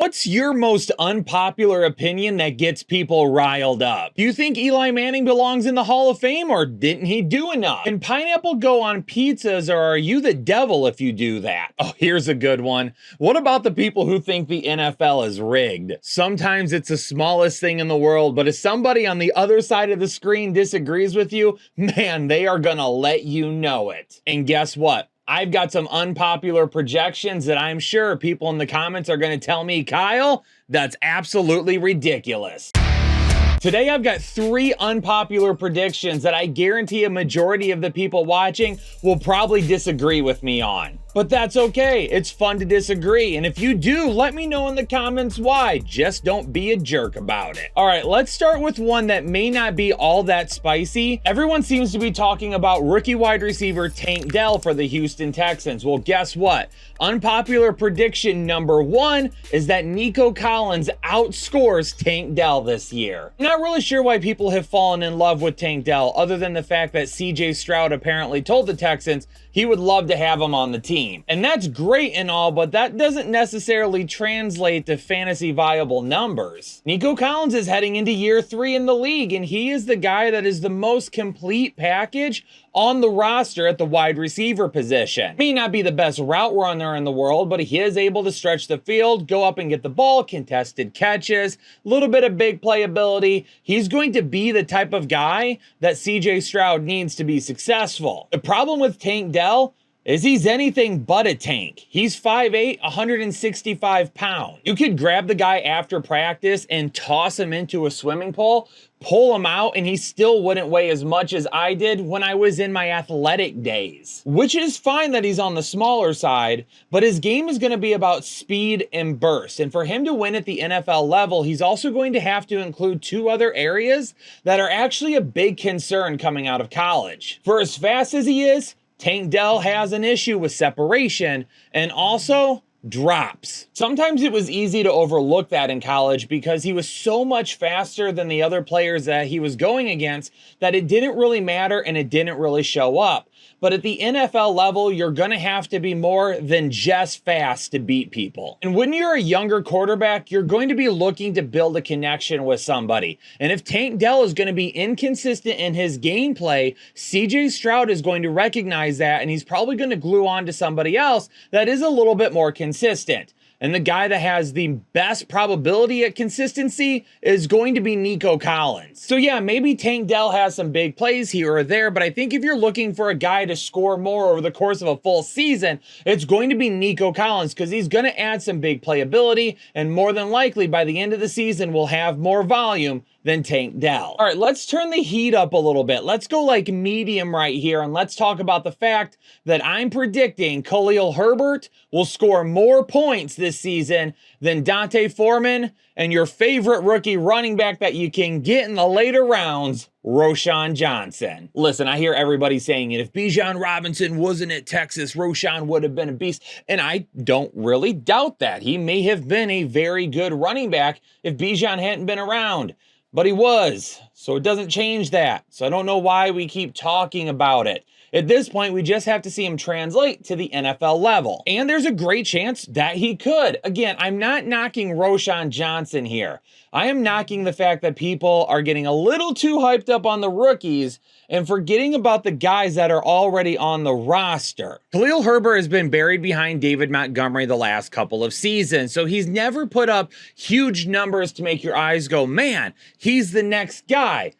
What's your most unpopular opinion that gets people riled up? Do you think Eli Manning belongs in the Hall of Fame, or didn't he do enough? Can pineapple go on pizzas, or are you the devil if you do that? Oh, here's a good one. What about the people who think the NFL is rigged? Sometimes it's the smallest thing in the world, but if somebody on the other side of the screen disagrees with you, man, they are gonna let you know it. And guess what? I've got some unpopular projections that I'm sure people in the comments are going to tell me, Kyle, that's absolutely ridiculous. Today, I've got 3 unpopular predictions that I guarantee a majority of the people watching will probably disagree with me on. But that's okay, it's fun to disagree, and if you do, let me know in the comments why. Just don't be a jerk about it. All right, let's start with one that may not be all that spicy. Everyone seems to be talking about rookie wide receiver Tank Dell for the Houston Texans. Well, guess what? Unpopular prediction number 1 is that Nico Collins outscores Tank Dell this year. I'm not really sure why people have fallen in love with Tank Dell, other than the fact that CJ Stroud apparently told the Texans he would love to have him on the team. And that's great and all, but that doesn't necessarily translate to fantasy viable numbers. Nico Collins is heading into year 3 in the league, and he is the guy that is the most complete package on the roster at the wide receiver position. May not be the best route runner in the world, but he is able to stretch the field, go up and get the ball, contested catches, a little bit of big playability. He's going to be the type of guy that CJ Stroud needs to be successful. The problem with Tank Dell is he's anything but a tank. He's 5'8", 165 pounds. You could grab the guy after practice and toss him into a swimming pool, pull him out, and he still wouldn't weigh as much as I did when I was in my athletic days. Which is fine that he's on the smaller side, but his game is gonna be about speed and burst. And for him to win at the NFL level, he's also going to have to include 2 other areas that are actually a big concern coming out of college. For as fast as he is, Tank Dell has an issue with separation and also drops. Sometimes it was easy to overlook that in college because he was so much faster than the other players that he was going against that it didn't really matter and it didn't really show up. But at the NFL level, you're going to have to be more than just fast to beat people. And when you're a younger quarterback, you're going to be looking to build a connection with somebody. And if Tank Dell is going to be inconsistent in his gameplay, CJ Stroud is going to recognize that, and he's probably going to glue on to somebody else that is a little bit more consistent. And the guy that has the best probability at consistency is going to be Nico Collins. So yeah, maybe Tank Dell has some big plays here or there, but I think if you're looking for a guy to score more over the course of a full season, it's going to be Nico Collins because he's going to add some big playability, and more than likely by the end of the season will have more volume than Tank Dell. All right, let's turn the heat up a little bit. Let's go like medium right here, and let's talk about the fact that I'm predicting Khalil Herbert will score more points this season than Dante Foreman and your favorite rookie running back that you can get in the later rounds, Roschon Johnson. Listen, I hear everybody saying it. If Bijan Robinson wasn't at Texas, Roschon would have been a beast. And I don't really doubt that. He may have been a very good running back if Bijan hadn't been around. But he was, so it doesn't change that. So I don't know why we keep talking about it. At this point, we just have to see him translate to the NFL level. And there's a great chance that he could. Again, I'm not knocking Roschon Johnson here. I am knocking the fact that people are getting a little too hyped up on the rookies and forgetting about the guys that are already on the roster. Khalil Herbert has been buried behind David Montgomery the last couple of seasons, so he's never put up huge numbers to make your eyes go, man, he's the next guy.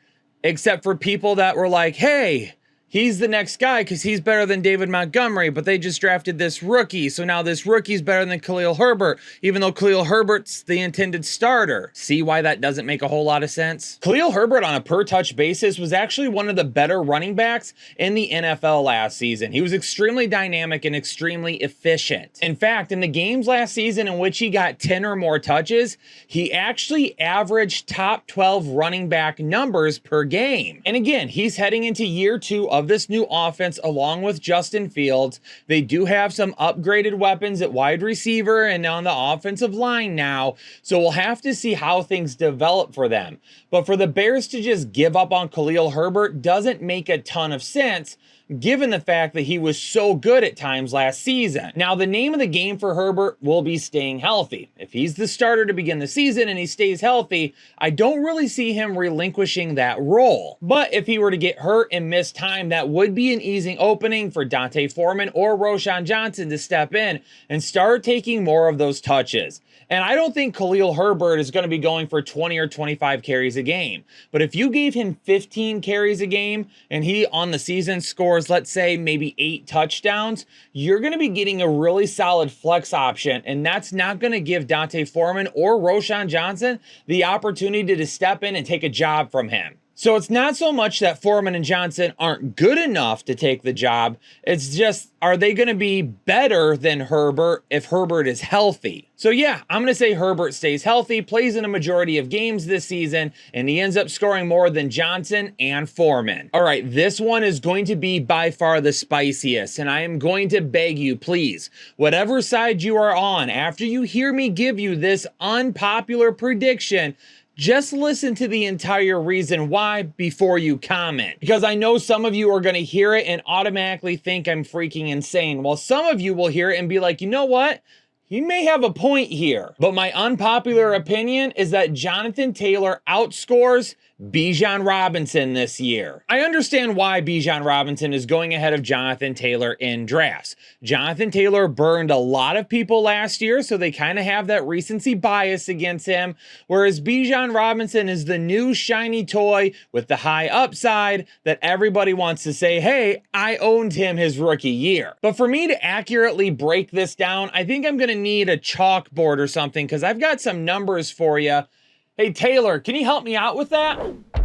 Except for people that were like, hey, he's the next guy because he's better than David Montgomery, but they just drafted this rookie, so now this rookie's better than Khalil Herbert, even though Khalil Herbert's the intended starter. See why that doesn't make a whole lot of sense? Khalil Herbert on a per-touch basis was actually one of the better running backs in the NFL last season. He was extremely dynamic and extremely efficient. In fact, in the games last season in which he got 10 or more touches, he actually averaged top 12 running back numbers per game. And again, he's heading into year 2 of this new offense along with Justin Fields. They do have some upgraded weapons at wide receiver and on the offensive line now, so we'll have to see how things develop for them. But for the Bears to just give up on Khalil Herbert doesn't make a ton of sense given the fact that he was so good at times last season. Now, the name of the game for Herbert will be staying healthy. If he's the starter to begin the season and he stays healthy, I don't really see him relinquishing that role. But if he were to get hurt and miss time, that would be an easing opening for D'Onta Foreman or Roschon Johnson to step in and start taking more of those touches. And I don't think Khalil Herbert is going to be going for 20 or 25 carries a game. But if you gave him 15 carries a game and he on the season scores, let's say, maybe 8 touchdowns, you're going to be getting a really solid flex option. And that's not going to give D'Onta Foreman or Roschon Johnson the opportunity to step in and take a job from him. So it's not so much that Foreman and Johnson aren't good enough to take the job. It's just, are they going to be better than Herbert if Herbert is healthy? So yeah, I'm going to say Herbert stays healthy, plays in a majority of games this season, and he ends up scoring more than Johnson and Foreman. All right, this one is going to be by far the spiciest, and I am going to beg you, please, whatever side you are on, after you hear me give you this unpopular prediction, just listen to the entire reason why before you comment. Because I know some of you are going to hear it and automatically think I'm freaking insane. While some of you will hear it and be like, you know what? You may have a point here. But my unpopular opinion is that Jonathan Taylor outscores Bijan Robinson this year. I understand why Bijan Robinson is going ahead of Jonathan Taylor in drafts. Jonathan Taylor burned a lot of people last year, so they kind of have that recency bias against him, whereas Bijan Robinson is the new shiny toy with the high upside that everybody wants to say, hey, I owned him his rookie year. But for me to accurately break this down, I think I'm going to need a chalkboard or something, because I've got some numbers for you. Hey, Taylor, can you help me out with that?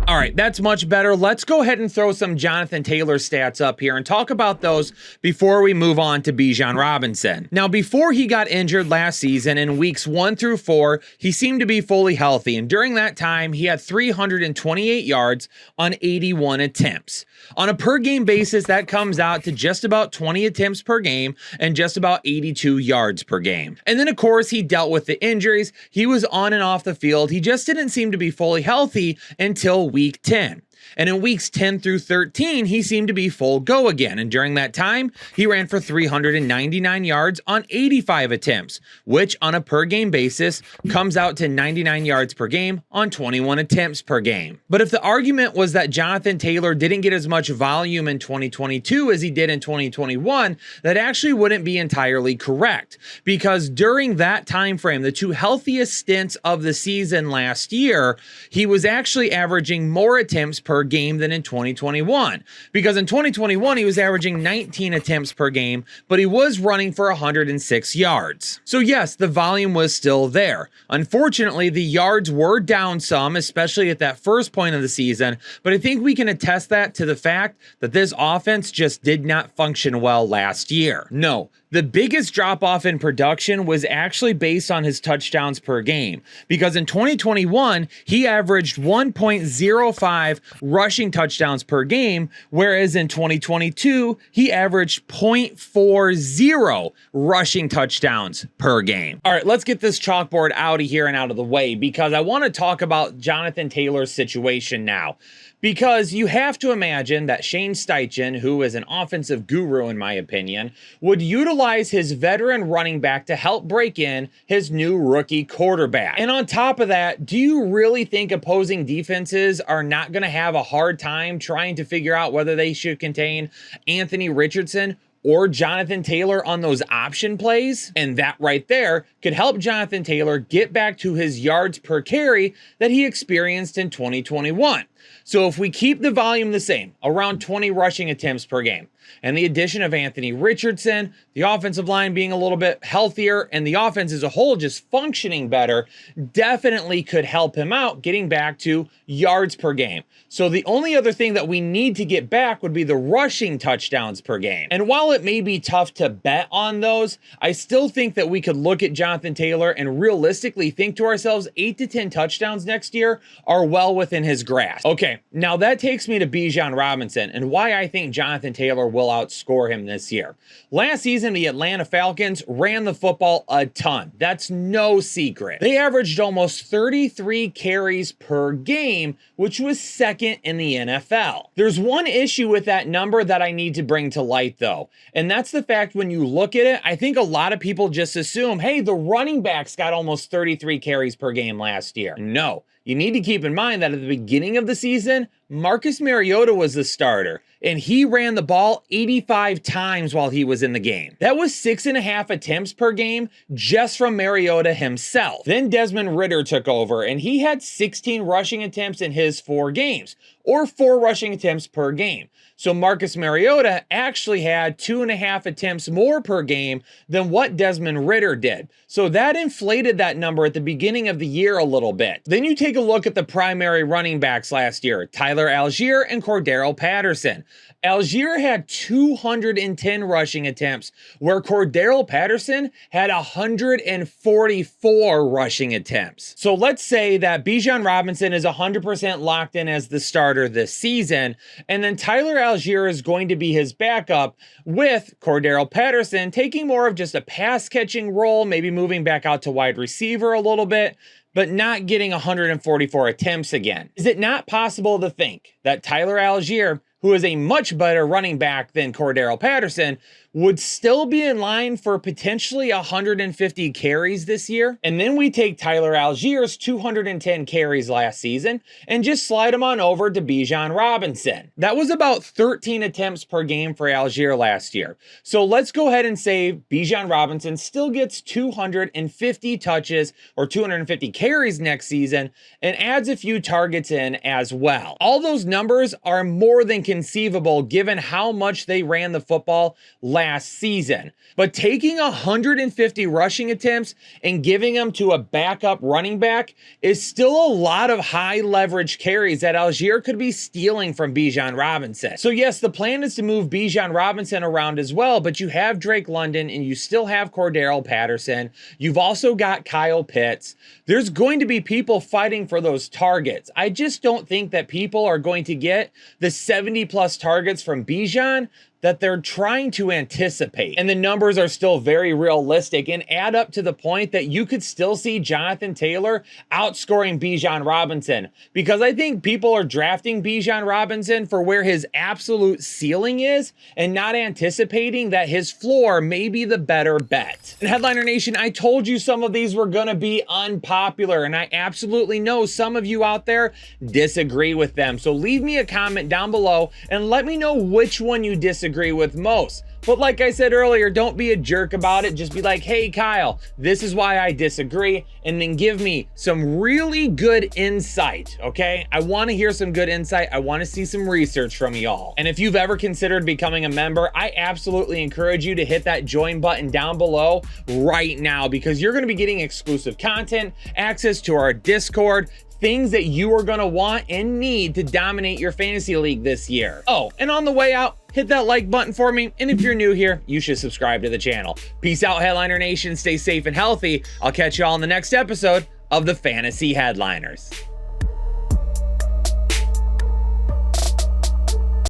All right, that's much better. Let's go ahead and throw some Jonathan Taylor stats up here and talk about those before we move on to Bijan Robinson. Now, before he got injured last season in weeks 1 through 4, he seemed to be fully healthy. And during that time, he had 328 yards on 81 attempts. On a per game basis, that comes out to just about 20 attempts per game and just about 82 yards per game. And then, of course, he dealt with the injuries. He was on and off the field. He just didn't seem to be fully healthy until week 10. And in weeks 10 through 13, he seemed to be full go again. And during that time, he ran for 399 yards on 85 attempts, which on a per game basis comes out to 99 yards per game on 21 attempts per game. But if the argument was that Jonathan Taylor didn't get as much volume in 2022 as he did in 2021, that actually wouldn't be entirely correct. Because during that time frame, the 2 healthiest stints of the season last year, he was actually averaging more attempts per game than in 2021. Because in 2021, he was averaging 19 attempts per game, but he was running for 106 yards. So yes, the volume was still there. Unfortunately, the yards were down some, especially at that first point of the season, but I think we can attest that to the fact that this offense just did not function well last year. No, the biggest drop-off in production was actually based on his touchdowns per game, because in 2021, he averaged 1.05 rushing touchdowns per game, whereas in 2022, he averaged 0.40 rushing touchdowns per game. All right, let's get this chalkboard out of here and out of the way, because I want to talk about Jonathan Taylor's situation now. Because you have to imagine that Shane Steichen, who is an offensive guru in my opinion, would utilize his veteran running back to help break in his new rookie quarterback. And on top of that, do you really think opposing defenses are not going to have a hard time trying to figure out whether they should contain Anthony Richardson or Jonathan Taylor on those option plays? And that right there could help Jonathan Taylor get back to his yards per carry that he experienced in 2021. So if we keep the volume the same, around 20 rushing attempts per game, and the addition of Anthony Richardson, the offensive line being a little bit healthier, and the offense as a whole just functioning better, definitely could help him out getting back to yards per game. So the only other thing that we need to get back would be the rushing touchdowns per game. And while it may be tough to bet on those, I still think that we could look at Jonathan Taylor and realistically think to ourselves 8 to 10 touchdowns next year are well within his grasp. Okay, now that takes me to Bijan Robinson and why I think Jonathan Taylor will outscore him this year. Last season, the Atlanta Falcons ran the football a ton. That's no secret. They averaged almost 33 carries per game, which was second in the NFL. There's one issue with that number that I need to bring to light though, and that's the fact when you look at it, I think a lot of people just assume, hey, the running backs got almost 33 carries per game last year. No. You need to keep in mind that at the beginning of the season, Marcus Mariota was the starter, and he ran the ball 85 times while he was in the game. That was 6.5 attempts per game just from Mariota himself. Then Desmond Ridder took over, and he had 16 rushing attempts in his 4 games, or 4 rushing attempts per game. So Marcus Mariota actually had 2.5 attempts more per game than what Desmond Ridder did. So that inflated that number at the beginning of the year a little bit. Then you take a look at the primary running backs last year, Tyler Algier and Cordarrelle Patterson. Algier had 210 rushing attempts, where Cordarrelle Patterson had 144 rushing attempts. So let's say that Bijan Robinson is 100% locked in as the starter this season, and then Tyler Algier is going to be his backup, with Cordarrelle Patterson taking more of just a pass-catching role, maybe moving back out to wide receiver a little bit, but not getting 144 attempts again. Is it not possible to think that Tyler Algier, who is a much better running back than Cordarrelle Patterson, would still be in line for potentially 150 carries this year? And then we take Tyler Algier's 210 carries last season and just slide him on over to Bijan Robinson. That was about 13 attempts per game for Algier last year. So let's go ahead and say Bijan Robinson still gets 250 touches or 250 carries next season and adds a few targets in as well. All those numbers are more than conceivable given how much they ran the football last season. But taking 150 rushing attempts and giving them to a backup running back is still a lot of high leverage carries that Algier could be stealing from Bijan Robinson. So yes, the plan is to move Bijan Robinson around as well, but you have Drake London and you still have Cordarrelle Patterson. You've also got Kyle Pitts. There's going to be people fighting for those targets. I just don't think that people are going to get the 70 plus targets from Bijan that they're trying to anticipate. And the numbers are still very realistic and add up to the point that you could still see Jonathan Taylor outscoring Bijan Robinson, because I think people are drafting Bijan Robinson for where his absolute ceiling is and not anticipating that his floor may be the better bet. And Headliner Nation, I told you some of these were gonna be unpopular, and I absolutely know some of you out there disagree with them. So leave me a comment down below and let me know which one you disagree with most. But like I said earlier, don't be a jerk about it. Just be like, hey Kyle, this is why I disagree, and then give me some really good insight, okay? I want to hear some good insight. I want to see some research from y'all. And if you've ever considered becoming a member, I absolutely encourage you to hit that join button down below right now, because you're going to be getting exclusive content, access to our Discord, things that you are going to want and need to dominate your fantasy league this year. Oh, and on the way out, hit that like button for me. And if you're new here, you should subscribe to the channel. Peace out, Headliner Nation. Stay safe and healthy. I'll catch you all in the next episode of the Fantasy Headliners.